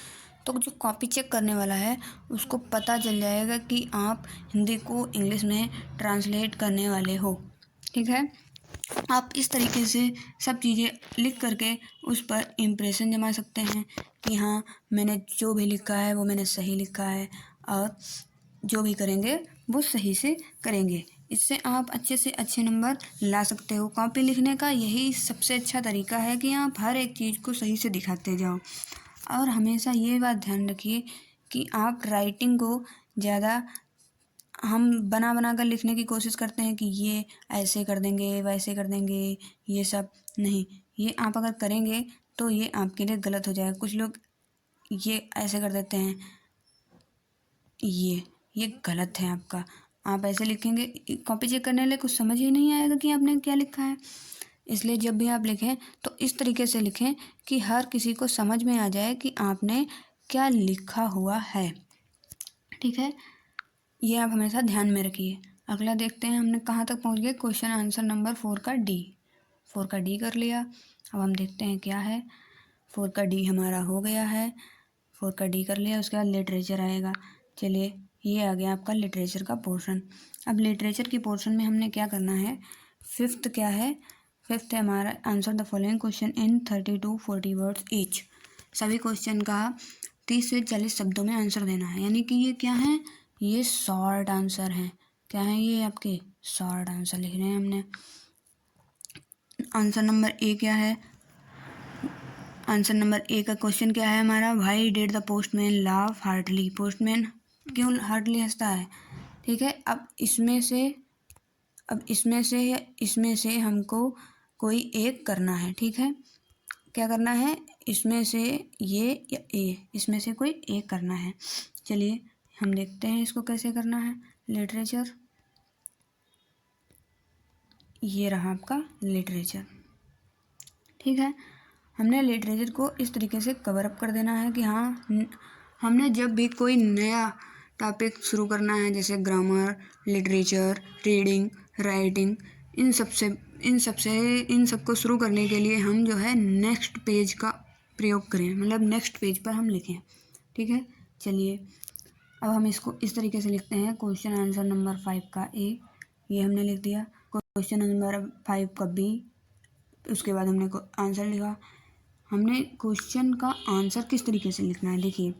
तो जो कॉपी चेक करने वाला है उसको पता चल जाएगा कि आप हिंदी को इंग्लिश में ट्रांसलेट करने वाले हो। ठीक है, आप इस तरीके से सब चीज़ें लिख करके उस पर इम्प्रेशन जमा सकते हैं कि हाँ, मैंने जो भी लिखा है वो मैंने सही लिखा है, और जो भी करेंगे वो सही से करेंगे। इससे आप अच्छे से अच्छे नंबर ला सकते हो। कॉपी लिखने का यही सबसे अच्छा तरीका है कि आप हर एक चीज़ को सही से दिखाते जाओ। और हमेशा ये बात ध्यान रखिए कि आप राइटिंग को ज़्यादा हम बना बना कर लिखने की कोशिश करते हैं कि ये ऐसे कर देंगे, वैसे कर देंगे, ये सब नहीं। ये आप अगर करेंगे तो ये आपके लिए गलत हो जाएगा। कुछ लोग ये ऐसे कर देते हैं, ये गलत है आपका। आप ऐसे लिखेंगे, कॉपी चेक करने लिए कुछ समझ ही नहीं आएगा कि आपने क्या लिखा है। इसलिए जब भी आप लिखें तो इस तरीके से लिखें कि हर किसी को समझ में आ जाए कि आपने क्या लिखा हुआ है। ठीक है, ये आप हमेशा ध्यान में रखिए। अगला देखते हैं हमने कहाँ तक पहुँच गए। क्वेश्चन आंसर नंबर 4 का डी। 4 का डी कर लिया। अब हम देखते हैं क्या है। 4 का डी हमारा हो गया है। 4 का डी कर लिया, उसके बाद लिटरेचर आएगा। चलिए, ये आ गया आपका लिटरेचर का पोर्शन। अब लिटरेचर की पोर्शन में हमने क्या करना है, 5th क्या है, 5th है हमारा answer the following question in 30 to 40 words each. सभी क्वेश्चन का 30 से 40 शब्दों में आंसर देना है। यानी कि ये क्या है, ये शॉर्ट आंसर हैं। क्या है ये आपके शॉर्ट आंसर लिख रहे हैं हमने। आंसर नंबर ए क्या है, आंसर नंबर ए का क्वेश्चन क्या है हमारा, why did the postman laugh heartily. Postman क्यों हार्टली हंसता है। ठीक है, अब इसमें से हमको कोई एक करना है। ठीक है, क्या करना है, इसमें से ये या ए, इसमें से कोई एक करना है। चलिए हम देखते हैं इसको कैसे करना है। लिटरेचर, ये रहा आपका लिटरेचर। ठीक है, हमने लिटरेचर को इस तरीके से कवर अप कर देना है कि हाँ, हमने जब भी कोई नया टॉपिक शुरू करना है, जैसे ग्रामर, लिटरेचर, रीडिंग, राइटिंग, इन सबको शुरू करने के लिए हम जो है नेक्स्ट पेज का प्रयोग करें, मतलब नेक्स्ट पेज पर हम लिखें। ठीक है, चलिए अब हम इसको इस तरीके से लिखते हैं। क्वेश्चन आंसर नंबर 5 का ए, ये हमने लिख दिया। क्वेश्चन नंबर 5 का बी, उसके बाद हमने आंसर लिखा। हमने क्वेश्चन का आंसर किस तरीके से लिखना है, देखिए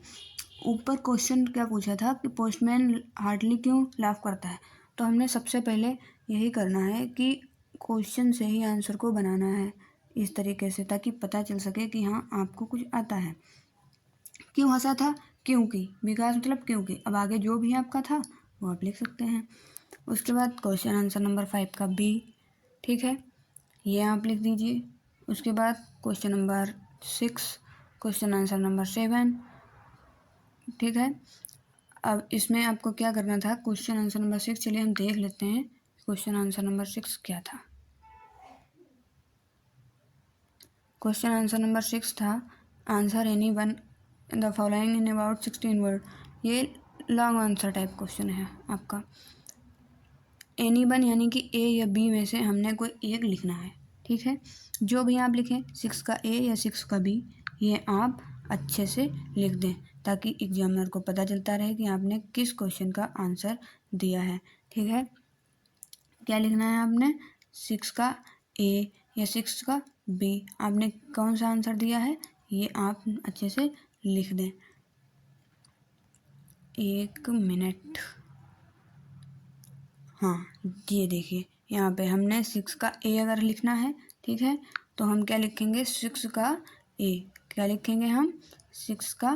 ऊपर क्वेश्चन क्या पूछा था कि पोस्टमैन हार्टली क्यों लाफ करता है। तो हमने सबसे पहले यही करना है कि क्वेश्चन से ही आंसर को बनाना है इस तरीके से, ताकि पता चल सके कि हाँ आपको कुछ आता है। क्यों हंसा था, क्योंकि, विकास मतलब क्योंकि। अब आगे जो भी आपका था वो आप लिख सकते हैं। उसके बाद क्वेश्चन आंसर नंबर 5 का बी, ठीक है, ये आप लिख दीजिए। उसके बाद question number 6, question answer number 7। ठीक है, अब इसमें आपको क्या करना था, क्वेश्चन आंसर नंबर 6, चलिए हम देख लेते हैं क्वेश्चन आंसर नंबर 6 क्या था। क्वेश्चन आंसर नंबर 6 था, answer any one the following in about 16 word. ये लॉन्ग आंसर टाइप क्वेश्चन है आपका। एनी वन यानी कि ए या बी में से हमने कोई एक लिखना है। ठीक है, जो भी आप लिखें, 6 का ए या 6 का बी, ये आप अच्छे से लिख दें, ताकि एग्जामिनर को पता चलता रहे कि आपने किस क्वेश्चन का आंसर दिया है। ठीक है, क्या लिखना है आपने, 6 का ए या 6 का बी, आपने कौन सा आंसर दिया है ये आप अच्छे से लिख दें। 1 मिनट, हाँ ये देखिए यहाँ पे हमने 6 का ए अगर लिखना है, ठीक है, तो हम क्या लिखेंगे, 6 का ए, क्या लिखेंगे हम, 6 का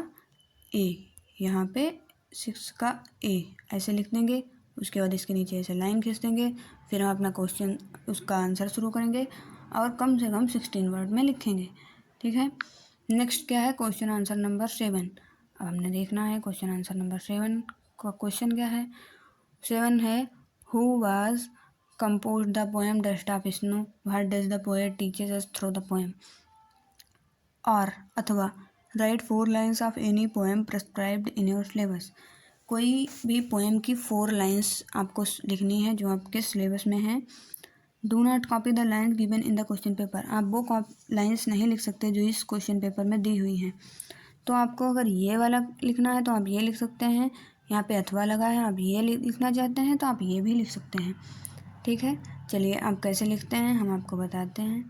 ए, यहाँ पे 6 का ए ऐसे लिख देंगे। उसके बाद इसके नीचे ऐसे लाइन खींच देंगे। फिर हम अपना क्वेश्चन उसका आंसर शुरू करेंगे और कम से कम 16 वर्ड में लिखेंगे। ठीक है। नेक्स्ट क्या है, क्वेश्चन आंसर नंबर 7। अब हमने देखना है क्वेश्चन आंसर नंबर 7 का क्वेश्चन क्या है। 7 है, who was compose the poem dust of snow, what does the poet teaches us through the poem. और अथवा right 4 lines of any poem prescribed in your syllabus. कोई भी पोएम की 4 lines आपको लिखनी है जो आपके सिलेबस में है। Do not copy the lines given in the question paper. आप वो लाइन्स नहीं लिख सकते जो इस क्वेश्चन पेपर में दी हुई हैं। तो आपको अगर ये वाला लिखना है तो आप ये लिख सकते हैं। यहाँ पे अथवा लगा है, आप ये लिखना चाहते हैं तो आप ये भी लिख सकते हैं। ठीक है, चलिए आप कैसे लिखते हैं हम आपको बताते हैं।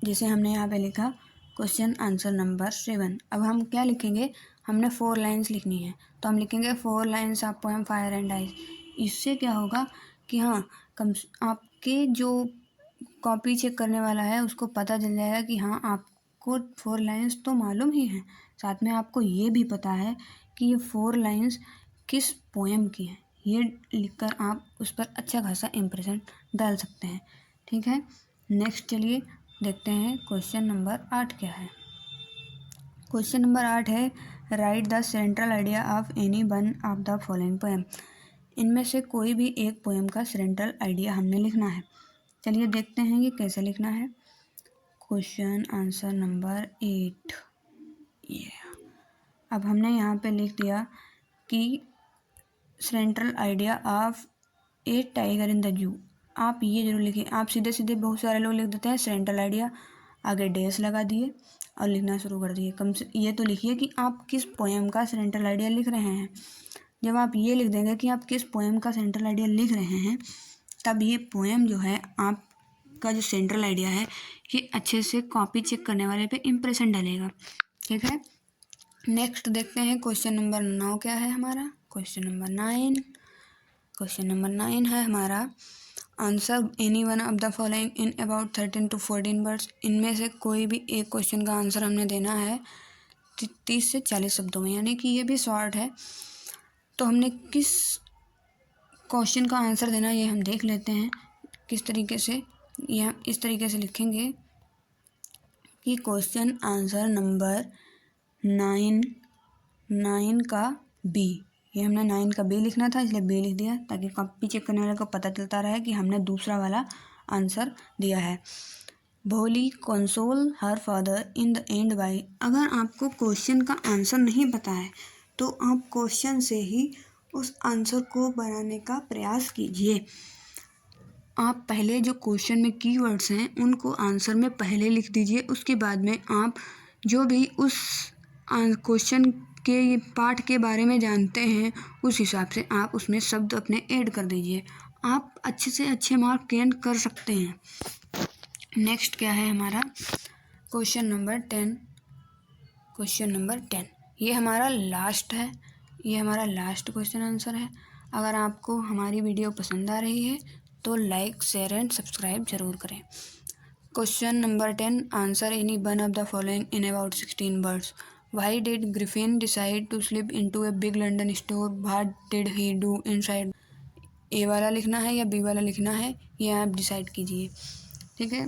जैसे हमने यहाँ पे लिखा क्वेश्चन आंसर नंबर 7। अब हम क्या लिखेंगे, हमने 4 लाइन्स लिखनी है तो हम लिखेंगे 4 lines of poem fire and ice. इससे क्या होगा कि हाँ, आपके जो कॉपी चेक करने वाला है उसको पता चल जाएगा कि हाँ आपको 4 लाइन्स तो मालूम ही हैं, साथ में आपको ये भी पता है कि ये 4 लाइन्स किस पोएम की हैं। ये लिखकर आप उस पर अच्छा खासा इम्प्रेशन डाल सकते हैं। ठीक है, नेक्स्ट चलिए देखते हैं क्वेश्चन नंबर 8 क्या है। क्वेश्चन नंबर 8 है, right the central idea of any one of the following poem. इनमें से कोई भी एक पोएम का सेंट्रल आइडिया हमने लिखना है। चलिए देखते हैं ये कैसे लिखना है। क्वेश्चन आंसर नंबर 8 ये। अब हमने यहाँ पे लिख दिया कि central idea of A tiger in the zoo. आप ये जरूर लिखिए। आप सीधे सीधे बहुत सारे लोग लिख देते हैं सेंट्रल आइडिया, आगे डैश लगा दिए और लिखना शुरू कर दिए। कम से ये तो लिखिए कि आप किस पोएम का सेंट्रल आइडिया लिख रहे हैं। जब आप ये लिख देंगे कि आप किस पोएम का सेंट्रल आइडिया लिख रहे हैं, तब ये पोएम जो है आपका जो सेंट्रल आइडिया है ये अच्छे से कॉपी चेक करने वाले पे इम्प्रेशन डालेगा। ठीक है, नेक्स्ट देखते हैं क्वेश्चन नंबर 9 क्या है हमारा। क्वेश्चन नंबर 9, क्वेश्चन नंबर 9 है हमारा, answer any one of the following in about 13 to 14 words. इनमें से कोई भी एक क्वेश्चन का आंसर हमने देना है 30 से 40 शब्दों में, यानी कि ये भी शॉर्ट है। तो हमने किस क्वेश्चन का आंसर देना ये हम देख लेते हैं किस तरीके से। यह इस तरीके से लिखेंगे कि क्वेश्चन आंसर नंबर 9 का बी। ये हमने 9 का बी लिखना था इसलिए बी लिख दिया ताकि कॉपी चेक करने वाले को पता चलता रहे कि हमने दूसरा वाला आंसर दिया है। Bholi console her father in the end by. अगर आपको क्वेश्चन का आंसर नहीं पता है तो आप क्वेश्चन से ही उस आंसर को बनाने का प्रयास कीजिए। आप पहले जो क्वेश्चन में कीवर्ड्स हैं उनको आंसर में पहले लिख दीजिए। उसके बाद में आप जो भी उस क्वेश्चन के पार्ट के बारे में जानते हैं उस हिसाब से आप उसमें शब्द अपने ऐड कर दीजिए। आप अच्छे से अच्छे मार्क गेन कर सकते हैं। नेक्स्ट क्या है हमारा क्वेश्चन नंबर 10। क्वेश्चन नंबर 10 ये हमारा लास्ट है, ये हमारा लास्ट क्वेश्चन आंसर है। अगर आपको हमारी वीडियो पसंद आ रही है तो लाइक शेयर एंड सब्सक्राइब जरूर करें। Question number 10, answer any one of the following in about 16 words. Why did Griffin decide to slip into a big London store? What did he do inside? ए वाला लिखना है या B वाला लिखना है ये आप डिसाइड कीजिए। ठीक है,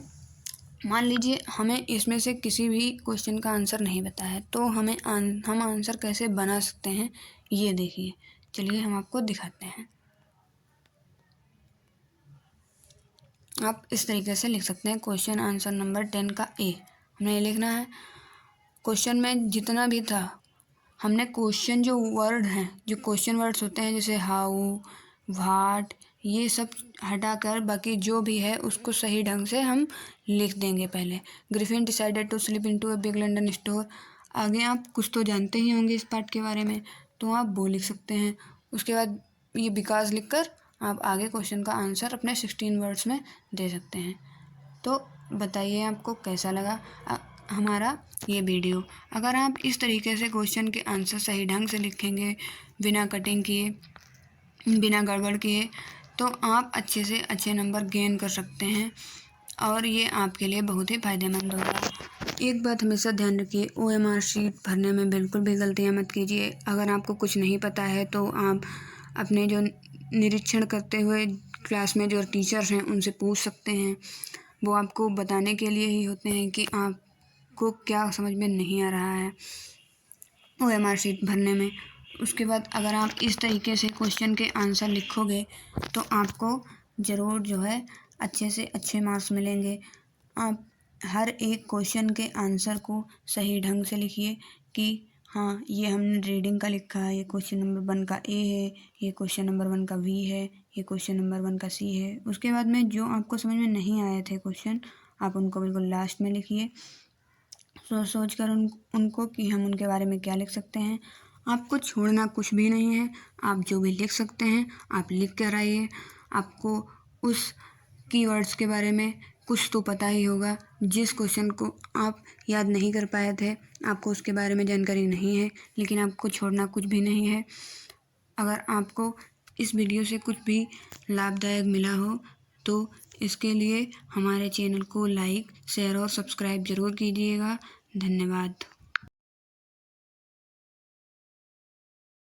मान लीजिए हमें इसमें से किसी भी क्वेश्चन का आंसर नहीं पता है तो हम आंसर कैसे बना सकते हैं ये देखिए। चलिए हम आपको दिखाते हैं। आप इस तरीके से लिख सकते हैं क्वेश्चन आंसर नंबर 10 का ए हमें ये लिखना है। क्वेश्चन में जितना भी था हमने क्वेश्चन जो वर्ड हैं जो क्वेश्चन वर्ड्स होते हैं जैसे हाउ व्हाट ये सब हटाकर बाकी जो भी है उसको सही ढंग से हम लिख देंगे। पहले Griffin decided to slip into a big London store. आगे आप कुछ तो जानते ही होंगे इस पार्ट के बारे में तो आप वो लिख सकते हैं। उसके बाद ये बिकॉज लिखकर आप आगे क्वेश्चन का आंसर अपने 16 वर्ड्स में दे सकते हैं। तो बताइए आपको कैसा लगा हमारा ये वीडियो। अगर आप इस तरीके से क्वेश्चन के आंसर सही ढंग से लिखेंगे बिना कटिंग किए बिना गड़बड़ किए तो आप अच्छे से अच्छे नंबर गेन कर सकते हैं और ये आपके लिए बहुत ही फ़ायदेमंद होगा। एक बात हमेशा ध्यान रखिए, OMR शीट भरने में बिल्कुल भी गलतियाँ मत कीजिए। अगर आपको कुछ नहीं पता है तो आप अपने जो निरीक्षण करते हुए क्लास में जो टीचर्स हैं उनसे पूछ सकते हैं। वो आपको बताने के लिए ही होते हैं कि आपको क्या समझ में नहीं आ रहा है OMR शीट भरने में। उसके बाद अगर आप इस तरीके से क्वेश्चन के आंसर लिखोगे तो आपको ज़रूर जो है अच्छे से अच्छे मार्क्स मिलेंगे। आप हर एक क्वेश्चन के आंसर को सही ढंग से लिखिए कि हाँ, ये हमने रीडिंग का लिखा है, ये क्वेश्चन नंबर 1 का A है, ये क्वेश्चन नंबर 1 का B है, ये क्वेश्चन नंबर 1 का C है। उसके बाद में जो आपको समझ में नहीं आए थे क्वेश्चन, आप उनको बिल्कुल लास्ट में लिखिए, सोच कर उनको कि हम उनके बारे में क्या लिख सकते हैं। आपको छोड़ना कुछ भी नहीं है, आप जो भी लिख सकते हैं आप लिख कर आइए। आपको उस कीवर्ड्स के बारे में कुछ तो पता ही होगा। जिस क्वेश्चन को आप याद नहीं कर पाए थे, आपको उसके बारे में जानकारी नहीं है, लेकिन आपको छोड़ना कुछ भी नहीं है। अगर आपको इस वीडियो से कुछ भी लाभदायक मिला हो तो इसके लिए हमारे चैनल को लाइक, शेयर और सब्सक्राइब ज़रूर कीजिएगा। धन्यवाद।